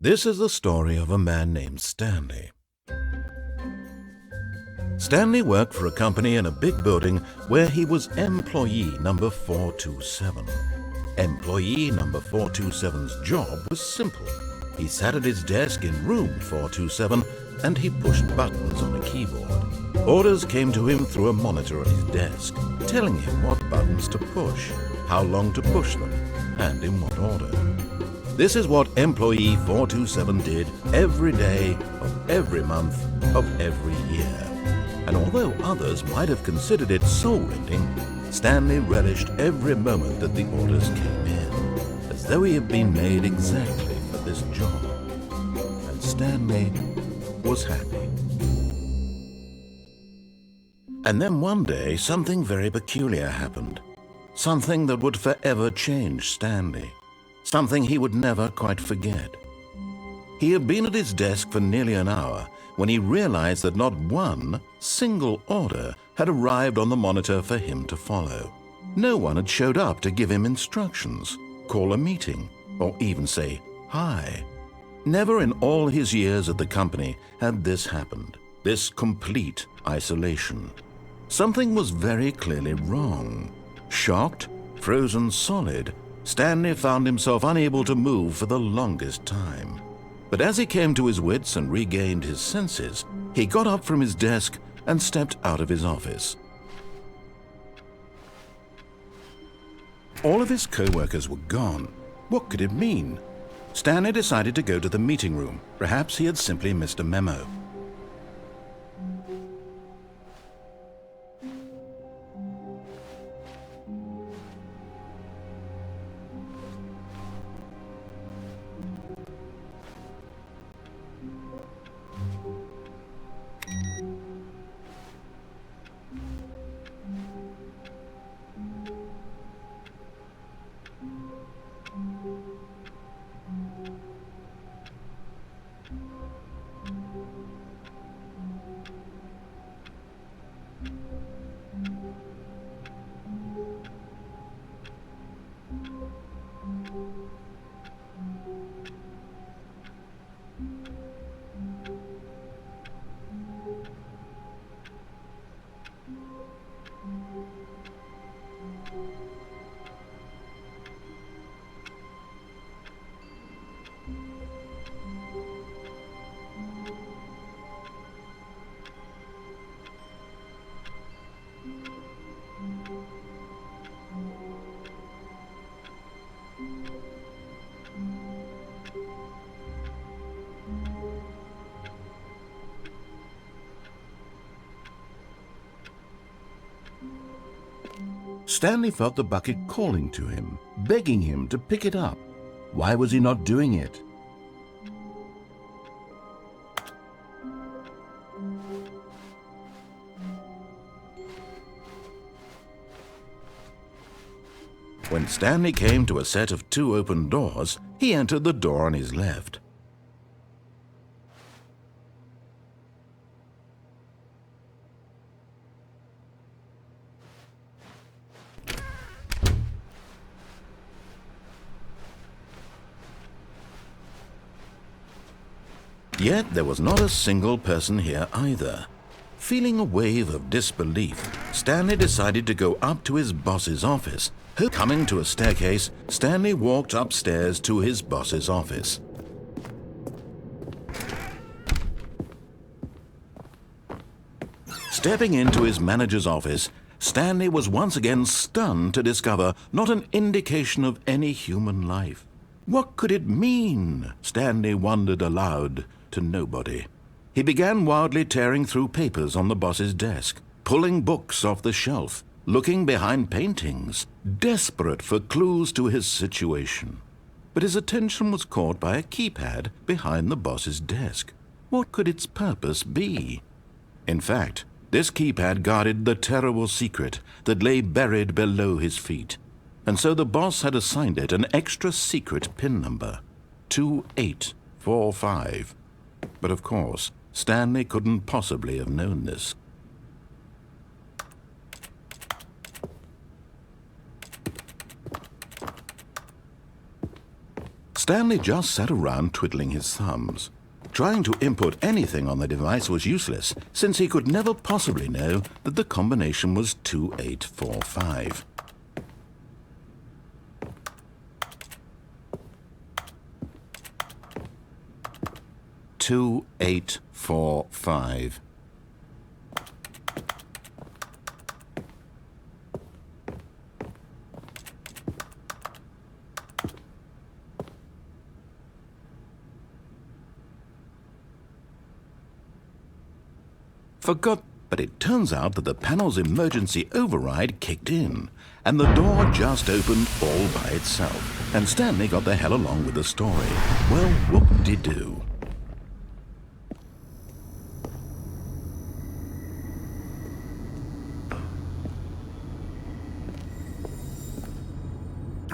This is the story of a man named Stanley. Stanley worked for a company in a big building where he was employee number 427. Employee number 427's job was simple. He sat at his desk in room 427 and he pushed buttons on a keyboard. Orders came to him through a monitor on his desk, telling him what buttons to push, how long to push them, and in what order. This is what employee 427 did every day of every month of every year. And although others might have considered it soul-rending, Stanley relished every moment that the orders came in, as though he had been made exactly for this job. And Stanley was happy. And then one day, something very peculiar happened. Something that would forever change Stanley. Something he would never quite forget. He had been at his desk for nearly an hour when he realized that not one single order had arrived on the monitor for him to follow. No one had showed up to give him instructions, call a meeting, or even say hi. Never in all his years at the company had this happened, this complete isolation. Something was very clearly wrong. Shocked, frozen solid, Stanley found himself unable to move for the longest time. But as he came to his wits and regained his senses, he got up from his desk and stepped out of his office. All of his co-workers were gone. What could it mean? Stanley decided to go to the meeting room. Perhaps he had simply missed a memo. Stanley felt the bucket calling to him, begging him to pick it up. Why was he not doing it? When Stanley came to a set of 2 open doors, he entered the door on his left. Yet there was not a single person here either. Feeling a wave of disbelief, Stanley decided to go up to his boss's office. Coming to a staircase, Stanley walked upstairs to his boss's office. Stepping into his manager's office, Stanley was once again stunned to discover not an indication of any human life. What could it mean? Stanley wondered aloud to nobody. He began wildly tearing through papers on the boss's desk, pulling books off the shelf, looking behind paintings, desperate for clues to his situation. But his attention was caught by a keypad behind the boss's desk. What could its purpose be? In fact, this keypad guarded the terrible secret that lay buried below his feet. And so the boss had assigned it an extra secret PIN number, 2845. But of course, Stanley couldn't possibly have known this. Stanley just sat around twiddling his thumbs. Trying to input anything on the device was useless, since he could never possibly know that the combination was 2845. "2845. Forgot, but it turns out that the panel's emergency override kicked in, and the door just opened all by itself, and Stanley got the hell along with the story. Well, whoop-de-doo.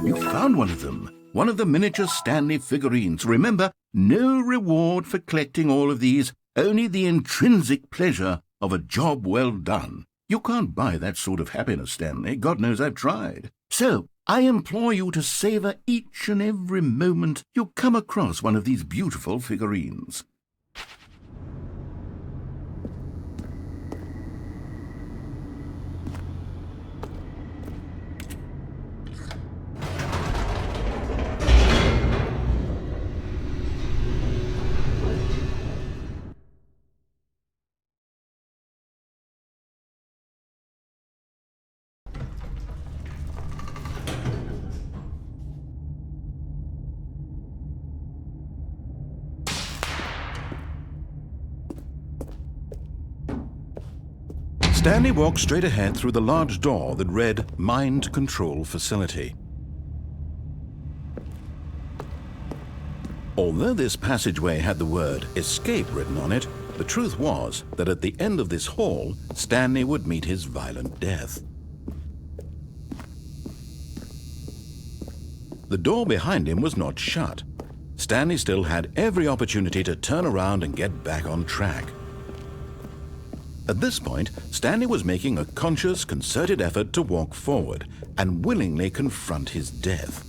You found one of them. One of the miniature Stanley figurines. Remember, no reward for collecting all of these, only the intrinsic pleasure of a job well done. You can't buy that sort of happiness, Stanley. God knows I've tried. So, I implore you to savor each and every moment you come across one of these beautiful figurines. Stanley walked straight ahead through the large door that read Mind Control Facility. Although this passageway had the word Escape written on it, the truth was that at the end of this hall, Stanley would meet his violent death. The door behind him was not shut. Stanley still had every opportunity to turn around and get back on track. At this point, Stanley was making a conscious, concerted effort to walk forward and willingly confront his death.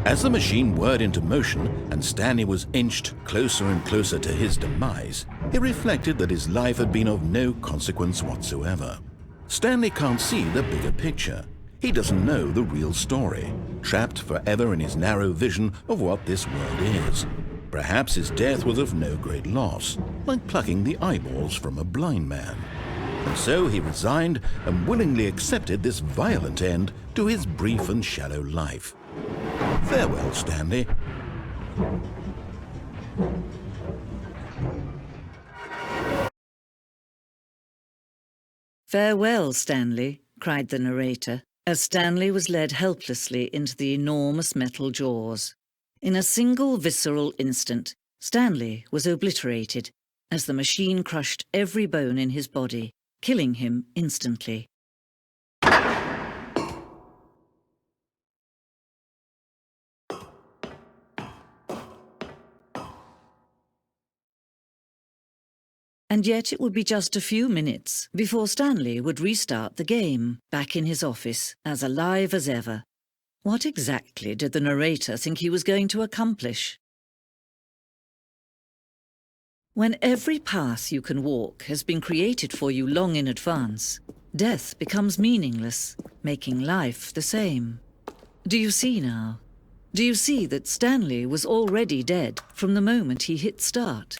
As the machine whirred into motion and Stanley was inched closer and closer to his demise, he reflected that his life had been of no consequence whatsoever. Stanley can't see the bigger picture. He doesn't know the real story, trapped forever in his narrow vision of what this world is. Perhaps his death was of no great loss, like plucking the eyeballs from a blind man. And so he resigned and willingly accepted this violent end to his brief and shallow life. Farewell, Stanley. "Farewell, Stanley," cried the narrator, as Stanley was led helplessly into the enormous metal jaws. In a single visceral instant, Stanley was obliterated as the machine crushed every bone in his body, killing him instantly. And yet it would be just a few minutes before Stanley would restart the game, back in his office, as alive as ever. What exactly did the narrator think he was going to accomplish? When every path you can walk has been created for you long in advance, death becomes meaningless, making life the same. Do you see now? Do you see that Stanley was already dead from the moment he hit start?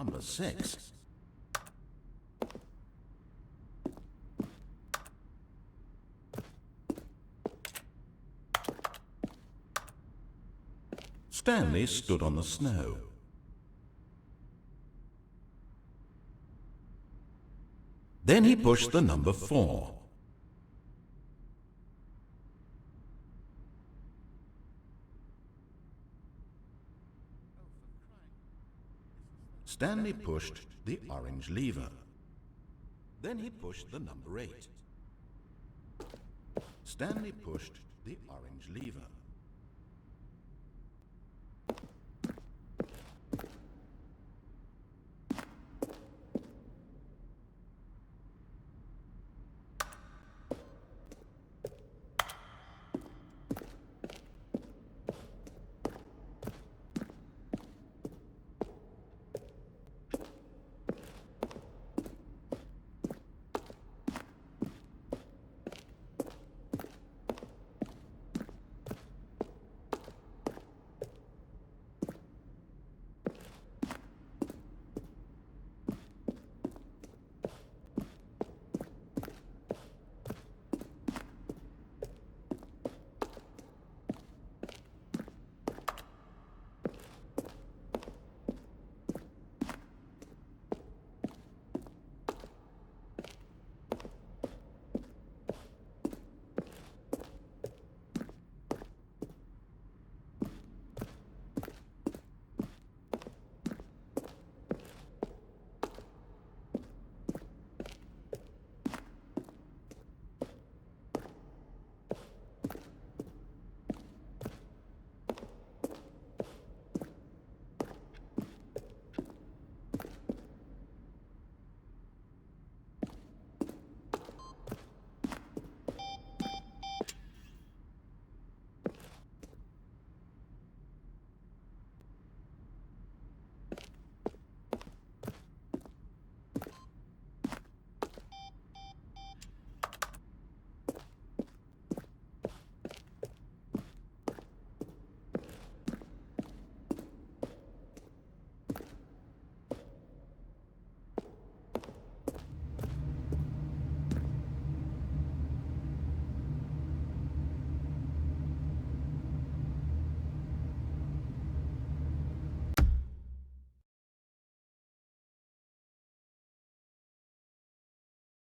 number 6. Stanley stood on the snow. Then he pushed the number 4. Stanley pushed the orange lever. Then he pushed the number 8. Stanley pushed the orange lever.